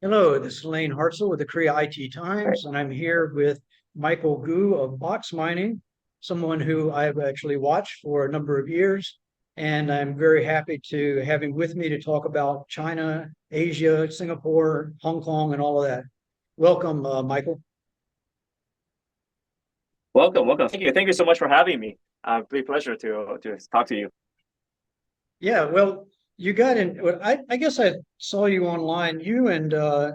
Hello, this is Layne Hartsell with the Korea IT Right. Times, and I'm here with Michael Gu of Boxmining, someone who I've actually watched for a number of years. And I'm very happy to have him with me to talk about China, Asia, Singapore, Hong Kong, and all of that. Welcome, Michael. Welcome, welcome. Thank you so much for having me. Great pleasure to talk to you. Yeah, well, you got in. Well, I guess I saw you online, you and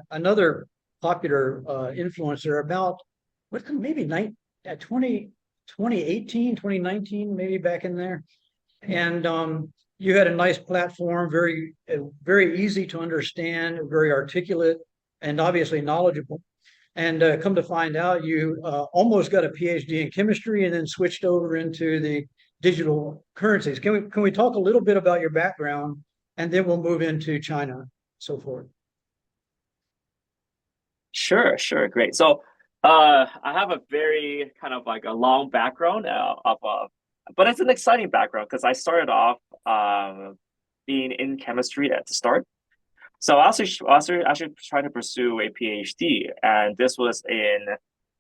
another popular influencer about maybe 2018, 2019, maybe back in there. And you had a nice platform, very easy to understand, very articulate, and obviously knowledgeable. And come to find out, you almost got a PhD in chemistry and then switched over into the digital currencies. Can we talk a little bit about your background, and then we'll move into China, so forth. Sure, sure, great. I have a very kind of like a long background but it's an exciting background because I started off being in chemistry at the start. So I was actually trying to pursue a PhD, and this was in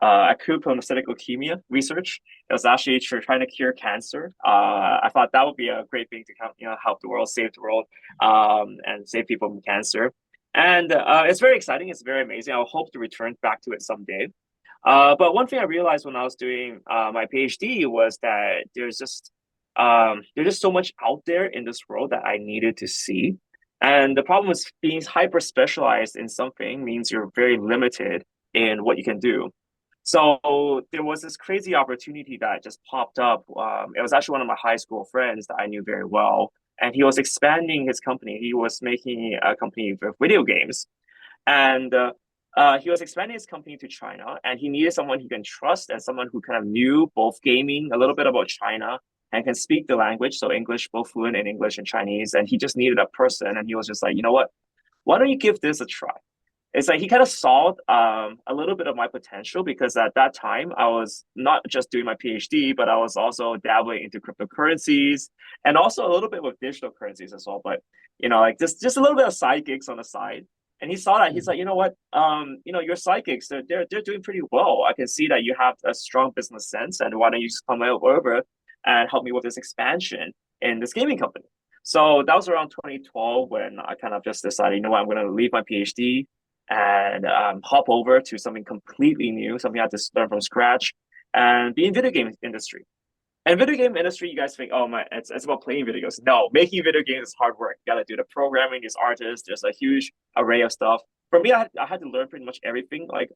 acute pathogenic leukemia research. It was actually trying to cure cancer. I thought that would be a great thing to help the world, save the world, and save people from cancer. And it's very exciting. It's very amazing. I hope to return back to it someday. But one thing I realized when I was doing my PhD was that there's just so much out there in this world that I needed to see. And the problem is being hyper specialized in something means you're very limited in what you can do. So there was this crazy opportunity that just popped up. It was actually one of my high school friends that I knew very well, and he was expanding his company. He was making a company for video games, and he was expanding his company to China, and he needed someone he can trust and someone who kind of knew both gaming, a little bit about China, and can speak the language, so English, both fluent in English and Chinese. And he just needed a person, and he was just like, you know what? Why don't you give this a try? It's like he kind of saw a little bit of my potential because at that time I was not just doing my PhD, but I was also dabbling into cryptocurrencies and also a little bit with digital currencies as well. But like just a little bit of side gigs on the side. And he saw that he's like, you know what, your side gigs they're doing pretty well. I can see that you have a strong business sense, and why don't you just come over and help me with this expansion in this gaming company? So that was around 2012 when I kind of just decided, you know what, I'm going to leave my PhD and hop over to something completely new, something I had to learn from scratch, and be in video game industry. And video game industry, you guys think, oh my, it's about playing video games. No, making video games is hard work. You got to do the programming, there's artists, there's a huge array of stuff. For me, I had to learn pretty much everything, like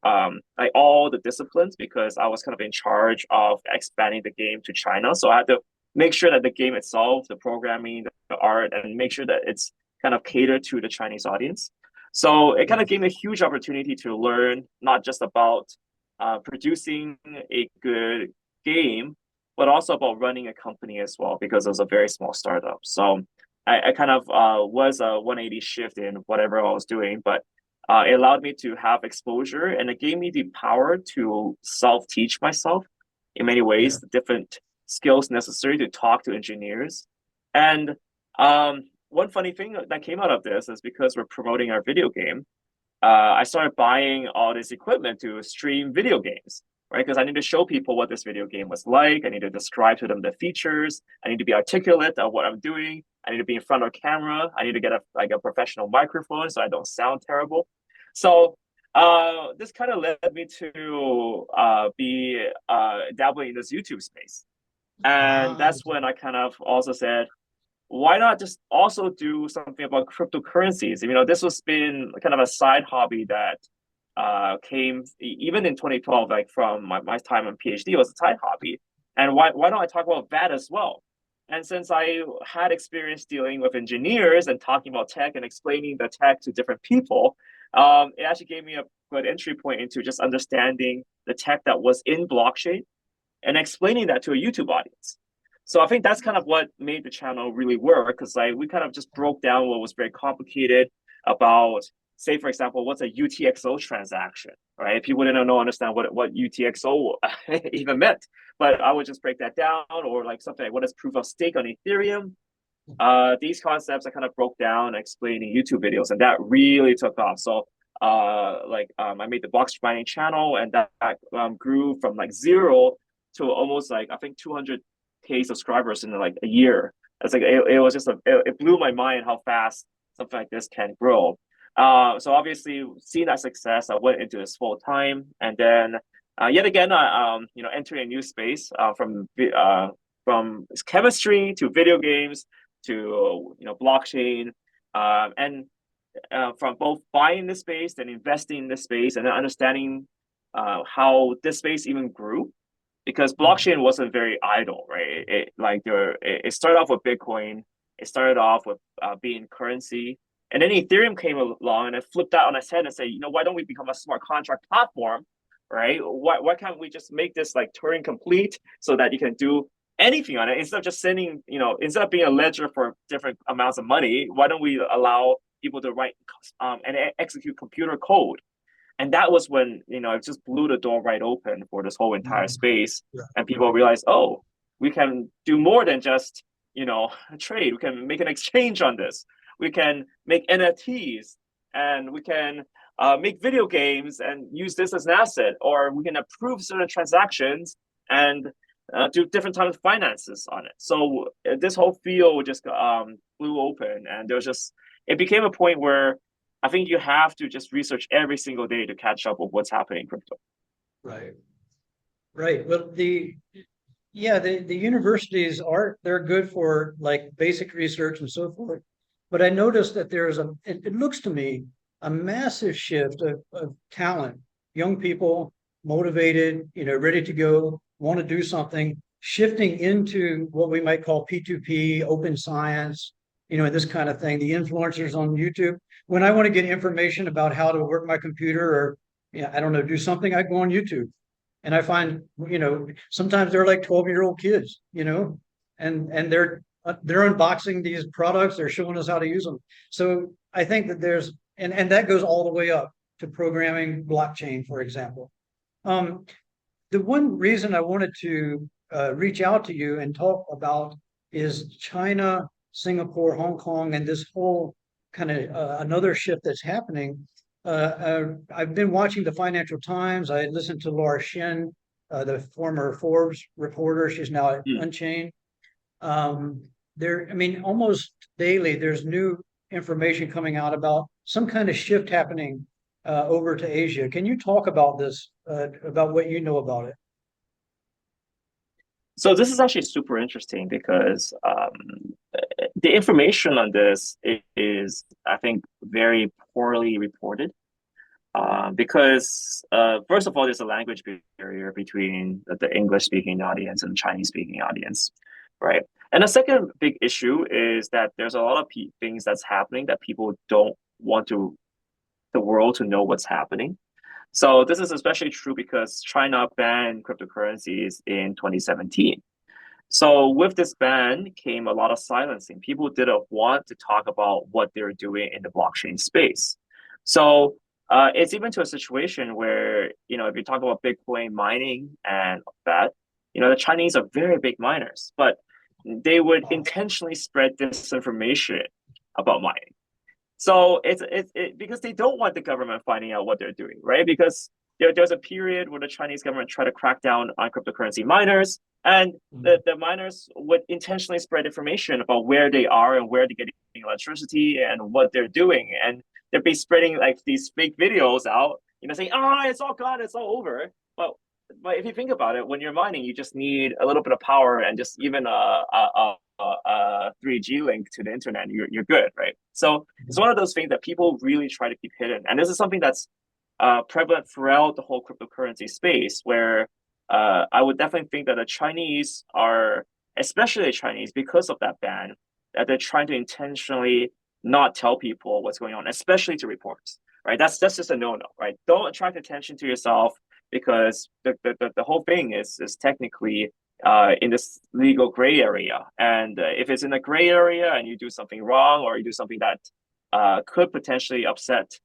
all the disciplines, because I was kind of in charge of expanding the game to China. So I had to make sure that the game itself, the programming, the art, and make sure that it's kind of catered to the Chinese audience. So it kind of gave me a huge opportunity to learn not just about producing a good game, but also about running a company as well, because it was a very small startup. So I kind of was a 180 shift in whatever I was doing, but it allowed me to have exposure, and it gave me the power to self-teach myself in many Yeah. ways, the different skills necessary to talk to engineers. And one funny thing that came out of this is because we're promoting our video game, I started buying all this equipment to stream video games, right? Because I need to show people what this video game was like. I need to describe to them the features. I need to be articulate of what I'm doing. I need to be in front of camera. I need to get a professional microphone so I don't sound terrible. So this kind of led me to be dabbling in this YouTube space. And Ah, that's when I kind of also said, why not just also do something about cryptocurrencies? This was been kind of a side hobby that came even in 2012, like from my time in PhD, it was a side hobby. And why don't I talk about that as well? And since I had experience dealing with engineers and talking about tech and explaining the tech to different people, it actually gave me a good entry point into just understanding the tech that was in blockchain and explaining that to a YouTube audience. So I think that's kind of what made the channel really work, because like we kind of just broke down what was very complicated about, say for example, what's a UTXO transaction, right? People didn't know understand what UTXO even meant, but I would just break that down, or like something like what is proof of stake on Ethereum. These concepts I kind of broke down explaining YouTube videos, and that really took off. So I made the box mining channel, and that grew from like zero to almost like I think 200K subscribers in like a year. It's like it was just it blew my mind how fast something like this can grow. So obviously, seeing that success, I went into this full time, and then yet again, I entering a new space from chemistry to video games to blockchain, and from both buying this space and investing in this space and then understanding how this space even grew because blockchain wasn't very idle, right? It started off with Bitcoin, it started off with being currency, and then Ethereum came along and it flipped that on its head and said, why don't we become a smart contract platform, right? Why can't we just make this like Turing complete so that you can do anything on it instead of just sending, instead of being a ledger for different amounts of money, why don't we allow people to write and execute computer code? And that was when it just blew the door right open for this whole entire space, and people realized, oh, we can do more than just trade. We can make an exchange on this. We can make NFTs, and we can make video games and use this as an asset, or we can approve certain transactions and do different types of finances on it. So this whole field just blew open, and it became a point where I think you have to just research every single day to catch up with what's happening in crypto. Right. Right. Well, the universities they're good for like basic research and so forth. But I noticed that it looks to me a massive shift of talent, young people motivated, ready to go, want to do something, shifting into what we might call P2P, open science, this kind of thing. The influencers on YouTube. When I want to get information about how to work my computer or, I don't know, do something, I go on YouTube. And I find, sometimes they're like 12-year-old kids, and they're unboxing these products. They're showing us how to use them. So I think that and that goes all the way up to programming blockchain, for example. The one reason I wanted to reach out to you and talk about is China, Singapore, Hong Kong, and this whole kind of another shift that's happening. I've been watching the Financial Times. I listened to Laura Shin, the former Forbes reporter. She's now at Unchained. Almost daily, there's new information coming out about some kind of shift happening over to Asia. Can you talk about this, about what you know about it? So this is actually super interesting because the information on this is, I think, very poorly reported. Because first of all, there's a language barrier between the English-speaking audience and the Chinese-speaking audience, right? And the second big issue is that there's a lot of things that's happening that people don't want the world to know what's happening. So this is especially true because China banned cryptocurrencies in 2017. So with this ban came a lot of silencing. People didn't want to talk about what they're doing in the blockchain space. So it's even to a situation where, if you talk about Bitcoin mining and that, the Chinese are very big miners, but they would intentionally spread disinformation about mining. So it's because they don't want the government finding out what they're doing, right? Because there's a period where the Chinese government tried to crack down on cryptocurrency miners, and the miners would intentionally spread information about where they are and where they're getting electricity and what they're doing. And they'd be spreading like these fake videos out, saying, "Oh, it's all gone, it's all over." But if you think about it, when you're mining, you just need a little bit of power and just even a 3G link to the internet, and you're good, right? So it's one of those things that people really try to keep hidden, and this is something that's prevalent throughout the whole cryptocurrency space, where I would definitely think that the Chinese are, especially the Chinese, because of that ban, that they're trying to intentionally not tell people what's going on, especially to reporters, right? That's just a no-no, right? Don't attract attention to yourself because the whole thing is technically in this legal gray area. And if it's in a gray area and you do something wrong or you do something that could potentially upset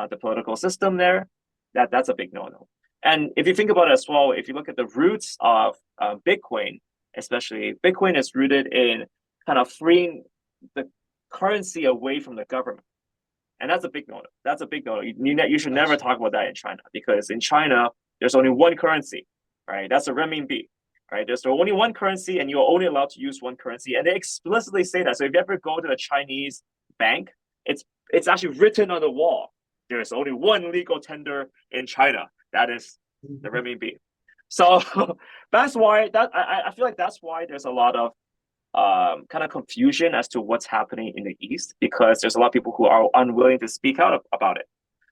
the political system there, that's a big no-no. And if you think about it as well, if you look at the roots of Bitcoin, especially, Bitcoin is rooted in kind of freeing the currency away from the government. And that's a big no. That's a big no. You should never talk about that in China, because in China there's only one currency, right? That's the renminbi, right? There's only one currency, and you're only allowed to use one currency, and they explicitly say that. So if you ever go to the Chinese bank, it's actually written on the wall. There is only one legal tender in China. That is the renminbi. So that's why I feel like that's why there's a lot of kind of confusion as to what's happening in the East, because there's a lot of people who are unwilling to speak out about it.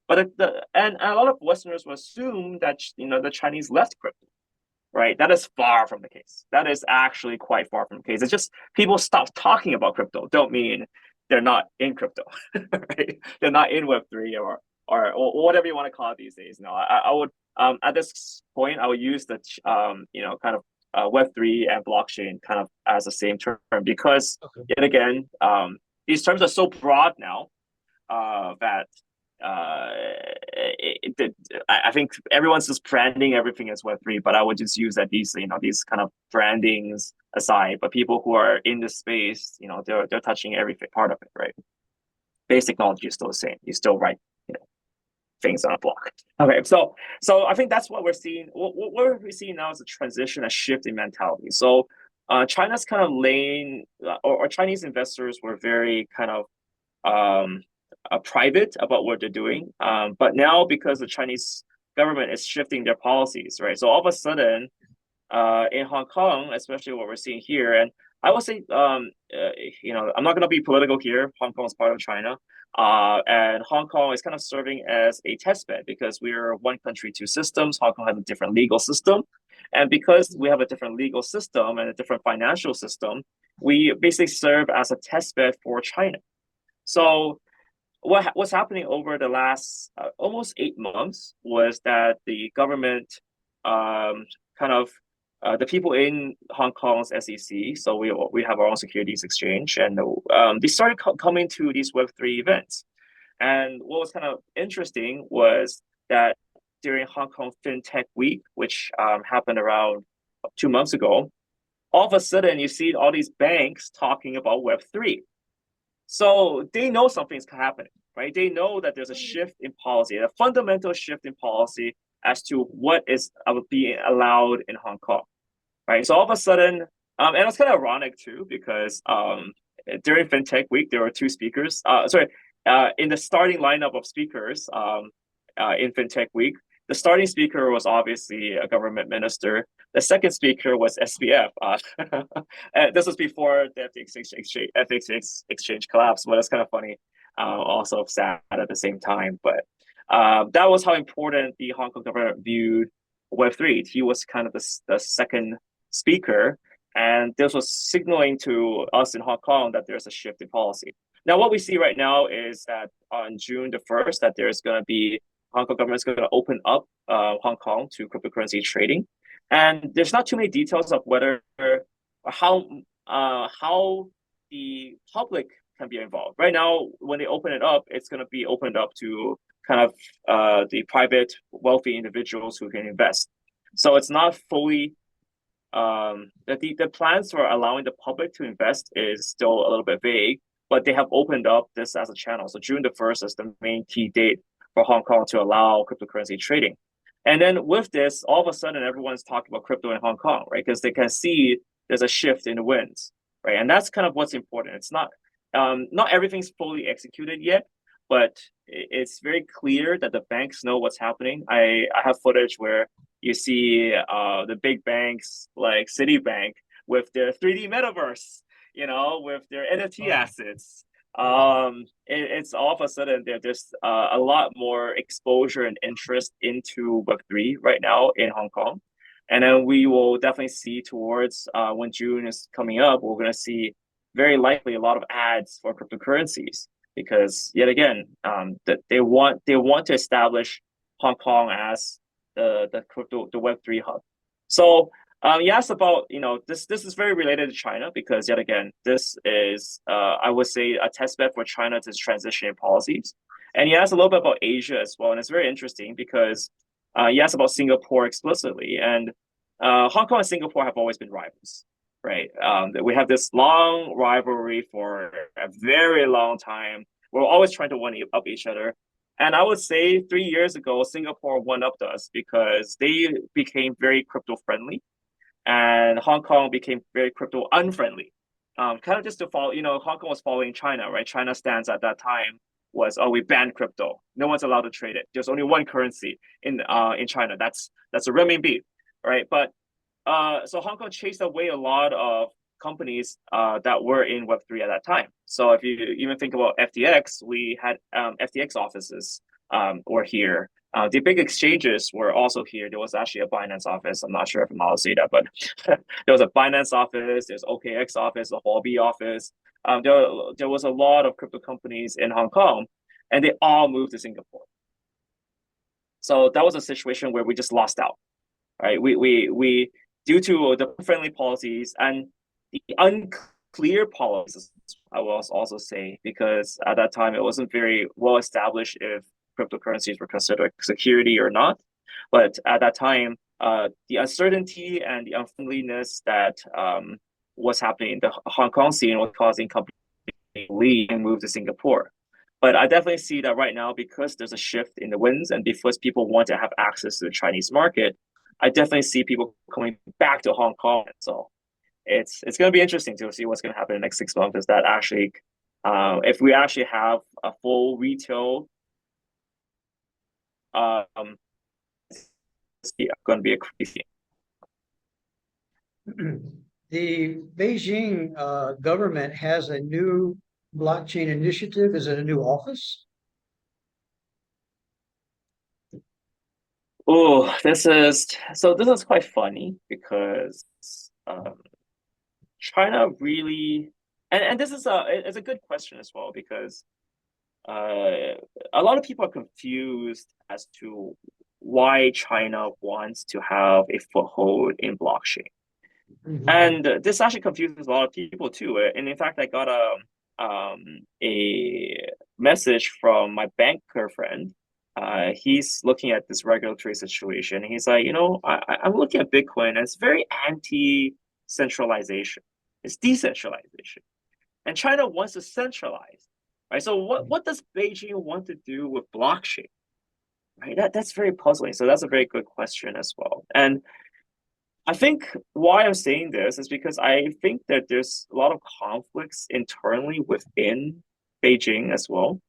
But and a lot of Westerners will assume that the Chinese left crypto, right? That is far from the case. That is actually quite far from the case. It's just people stop talking about crypto. Don't mean they're not in crypto, right? They're not in Web3 or whatever you want to call it these days. No, I would at this point I would use the kind of Web3 and blockchain kind of as the same term, because yet again, these terms are so broad now that I think everyone's just branding everything as Web3, but I would just use that these kind of brandings aside. But people who are in the space, they're touching every part of it, right? Base technology is still the same. You still write things on a block. Okay, so I think that's what we're seeing. What we're seeing now is a transition, a shift in mentality. So China's kind of lane, or Chinese investors were very kind of private about what they're doing. But now, because the Chinese government is shifting their policies, right? So all of a sudden, in Hong Kong, especially what we're seeing here, and I would say, I'm not going to be political here. Hong Kong is part of China. And Hong Kong is kind of serving as a test bed, because we're one country, two systems. Hong Kong has a different legal system. And because we have a different legal system and a different financial system, we basically serve as a test bed for China. So what's happening over the last almost 8 months was that the government the people in Hong Kong's SEC, so we have our own securities exchange, and they started coming to these Web3 events. And what was kind of interesting was that during Hong Kong FinTech Week, which happened around 2 months ago, all of a sudden you see all these banks talking about Web3. So they know something's happening, right? They know that there's a shift in policy, a fundamental shift in policy as to what is being allowed in Hong Kong, right? So all of a sudden, and it's kind of ironic too, because during FinTech Week, there were two speakers. In the starting lineup of speakers in FinTech Week, the starting speaker was obviously a government minister. The second speaker was SBF. And this was before the FX exchange collapsed, but it's kind of funny, also sad at the same time. But that was how important the Hong Kong government viewed Web3. He was kind of the second speaker, and this was signaling to us in Hong Kong that there's a shift in policy. Now, what we see right now is that on June the 1st, that there's going to be Hong Kong government's going to open up Hong Kong to cryptocurrency trading, and there's not too many details of whether or how the public can be involved. Right now, when they open it up, it's going to be opened up to kind of the private wealthy individuals who can invest. So it's not fully the plans for allowing the public to invest is still a little bit vague, but they have opened up this as a channel. So June the 1st is the main key date for Hong Kong to allow cryptocurrency trading. And then with this, all of a sudden, everyone's talking about crypto in Hong Kong, right? Because they can see there's a shift in the winds, right? And that's kind of what's important. It's not everything's fully executed yet, but it's very clear that the banks know what's happening. I have footage where you see the big banks like Citibank with their 3D metaverse, with their NFT assets. It's all of a sudden there's a lot more exposure and interest into Web3 right now in Hong Kong. And then we will definitely see towards when June is coming up, we're going to see very likely a lot of ads for cryptocurrencies, because yet again, that they want to establish Hong Kong as the Web3 hub. So you asked about, this is very related to China, because yet again, this is I would say a test bed for China to transition in policies. And you asked a little bit about Asia as well, and it's very interesting because you asked about Singapore explicitly, and Hong Kong and Singapore have always been rivals, right? We have this long rivalry for a very long time. We're always trying to one up each other. And I would say 3 years ago, Singapore one upped us because they became very crypto friendly, and Hong Kong became very crypto unfriendly. Kind of just to follow, Hong Kong was following China, right? China stance at that time was, oh, we banned crypto. No one's allowed to trade it. There's only one currency in China. That's a renminbi, right? But so Hong Kong chased away a lot of companies that were in Web3 at that time. So if you even think about FTX, we had FTX offices were here. The big exchanges were also here. There was actually a Binance office. I'm not sure if I'm allowed to say that, but there was a Binance office, there's OKX office, a Huobi office. There was a lot of crypto companies in Hong Kong, and they all moved to Singapore. So that was a situation where we just lost out, right? We due to the friendly policies and the unclear policies, I will also say, because at that time it wasn't very well established if cryptocurrencies were considered security or not. But at that time, the uncertainty and the unfriendliness that was happening in the Hong Kong scene was causing companies to leave and move to Singapore. But I definitely see that right now, because there's a shift in the winds and because people want to have access to the Chinese market, I definitely see people coming back to Hong Kong. So it's going to be interesting to see what's going to happen in the next 6 months. Is that actually, if we actually have a full retail, it's going to be a crazy. The Beijing government has a new blockchain initiative. Is it a new office? Oh, this is quite funny because China really, and this is it's a good question as well, because a lot of people are confused as to why China wants to have a foothold in blockchain. Mhm. And this actually confuses a lot of people too. And in fact, I got a message from my banker friend. He's looking at this regulatory situation. He's like, I'm looking at Bitcoin, and it's very anti-centralization. It's decentralization, and China wants to centralize, right? So what does Beijing want to do with blockchain, right? That's very puzzling. So that's a very good question as well. And I think why I'm saying this is because I think that there's a lot of conflicts internally within Beijing as well.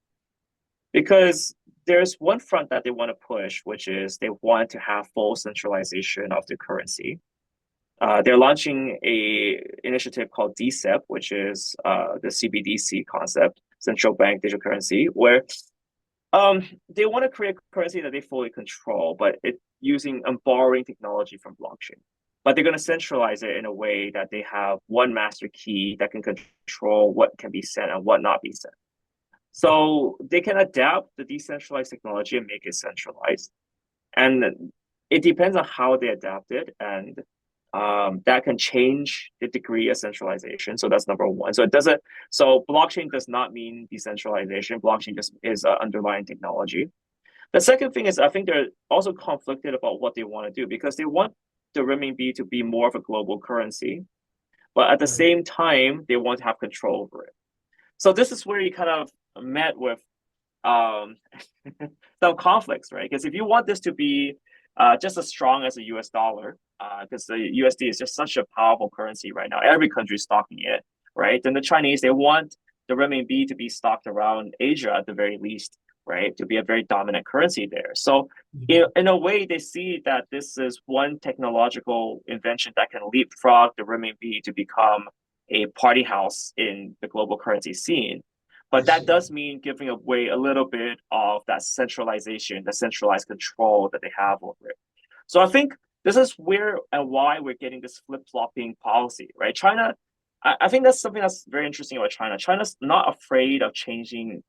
Because there's one front that they want to push, which is they want to have full centralization of the currency. They're launching a initiative called DCEP, which is the CBDC concept, central bank digital currency, where they want to create a currency that they fully control, but it using and borrowing technology from blockchain. But they're going to centralize it in a way that they have one master key that can control what can be sent and what not be sent. So they can adapt the decentralized technology and make it centralized. And it depends on how they adapt it, and that can change the degree of centralization. So that's number one. So blockchain does not mean decentralization. Blockchain just is an underlying technology. The second thing is, I think they're also conflicted about what they want to do, because they want the renminbi to be more of a global currency, but at the same time, they want to have control over it. So this is where you kind of met with some conflicts, right? Because if you want this to be just as strong as the US dollar, because the USD is just such a powerful currency right now, every country is stocking it, right? Then the Chinese, they want the renminbi to be stocked around Asia at the very least, right? To be a very dominant currency there. So in a way, they see that this is one technological invention that can leapfrog the renminbi to become a party house in the global currency scene. But that does mean giving away a little bit of that centralization, the centralized control that they have over it. So I think this is where and why we're getting this flip-flopping policy, right? China, I think that's something that's very interesting about China. China's not afraid of changing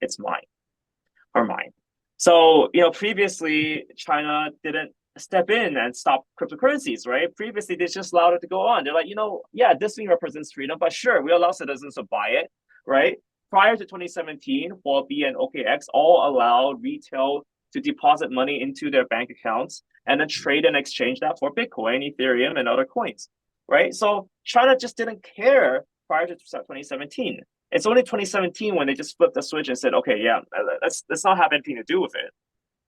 her mind. So, previously China didn't step in and stop cryptocurrencies, right? Previously, they just allowed it to go on. They're like, yeah, this thing represents freedom, but sure, we allow citizens to buy it, right? Prior to 2017, Huobi and OKX all allowed retail to deposit money into their bank accounts and then trade and exchange that for Bitcoin, Ethereum, and other coins, right? So China just didn't care prior to 2017. It's only 2017 when they just flipped the switch and said, okay, yeah, let's not have anything to do with it.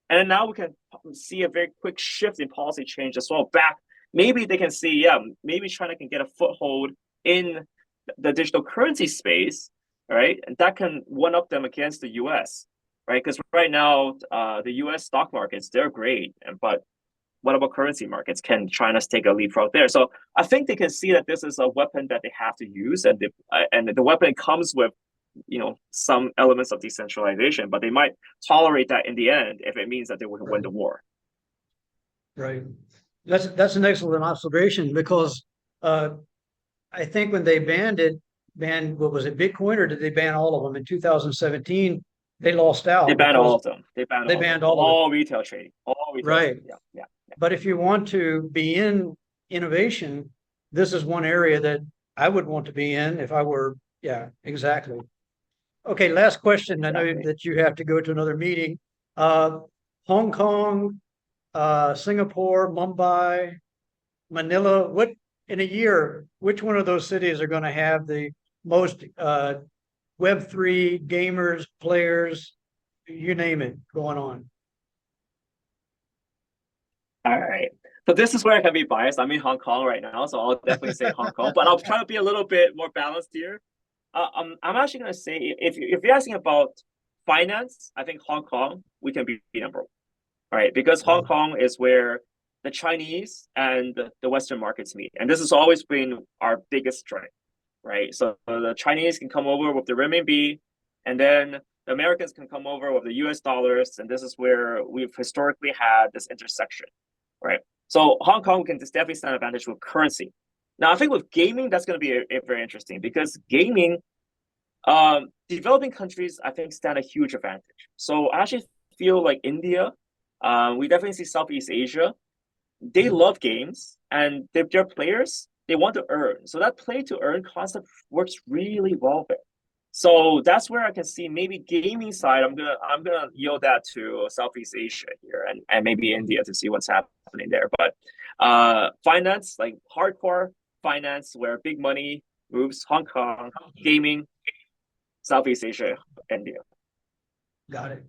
And then now we can see a very quick shift in policy change as well. Back, maybe they can see, yeah, maybe China can get a foothold in the digital currency space, right? And that can one up them against the US, right? Because right now, the US stock markets, they're great. But what about currency markets? Can China take a leapfrog there? So I think they can see that this is a weapon that they have to use, and the weapon comes with some elements of decentralization, but they might tolerate that in the end if it means that they would win the war. Right. That's an excellent observation because I think when they banned what was it, Bitcoin, or did they ban all of them in 2017? They lost out. They banned all of them. They banned all retail trading. All retail right. Trading. Yeah. But if you want to be in innovation, this is one area that I would want to be in if I were. Yeah, exactly. Okay, last question. Exactly. I know that you have to go to another meeting. Hong Kong, Singapore, Mumbai, Manila. What in a year? Which one of those cities are going to have the most Web3 gamers, players, you name it, going on? All right. So this is where I can be biased. I'm in Hong Kong right now, so I'll definitely say Hong Kong. But I'll try to be a little bit more balanced here. I'm actually going to say, if you're asking about finance, I think Hong Kong, we can be number one. All right, because Hong Kong is where the Chinese and the Western markets meet. And this has always been our biggest strength, right? So the Chinese can come over with the renminbi, and then the Americans can come over with the US dollars. And this is where we've historically had this intersection, right? So Hong Kong can definitely stand advantage with currency. Now, I think with gaming, that's going to be very interesting because gaming, developing countries, I think, stand a huge advantage. So I actually feel like India, we definitely see Southeast Asia, they love games, and their players, they want to earn. So that play to earn concept works really well there. So that's where I can see maybe gaming side. I'm gonna yield that to Southeast Asia here and maybe India to see what's happening there. But finance, like hardcore finance, where big money moves, Hong Kong, gaming, Southeast Asia, India. Got it.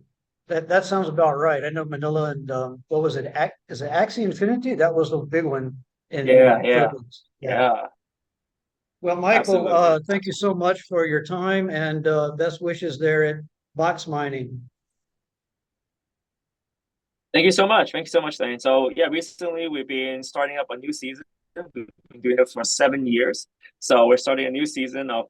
That sounds about right. I know Manila and what was it? Is it Axie Infinity? That was the big one in Philippines. Yeah. Well, Michael, thank you so much for your time and best wishes there at Boxmining. Thank you so much. Thank you so much, Layne. So yeah, recently we've been starting up a new season. We've been doing it for 7 years. So we're starting a new season of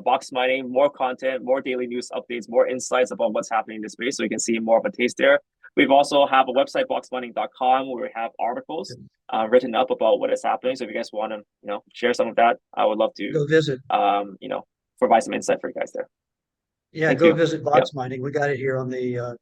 Boxmining, more content, more daily news updates, more insights about what's happening in this space, so you can see more of a taste there. We've also have a website, boxmining.com, where we have articles written up about what is happening. So if you guys want to, share some of that, I would love to go visit. Provide some insight for you guys there. Yeah, go visit Boxmining. We got it here on the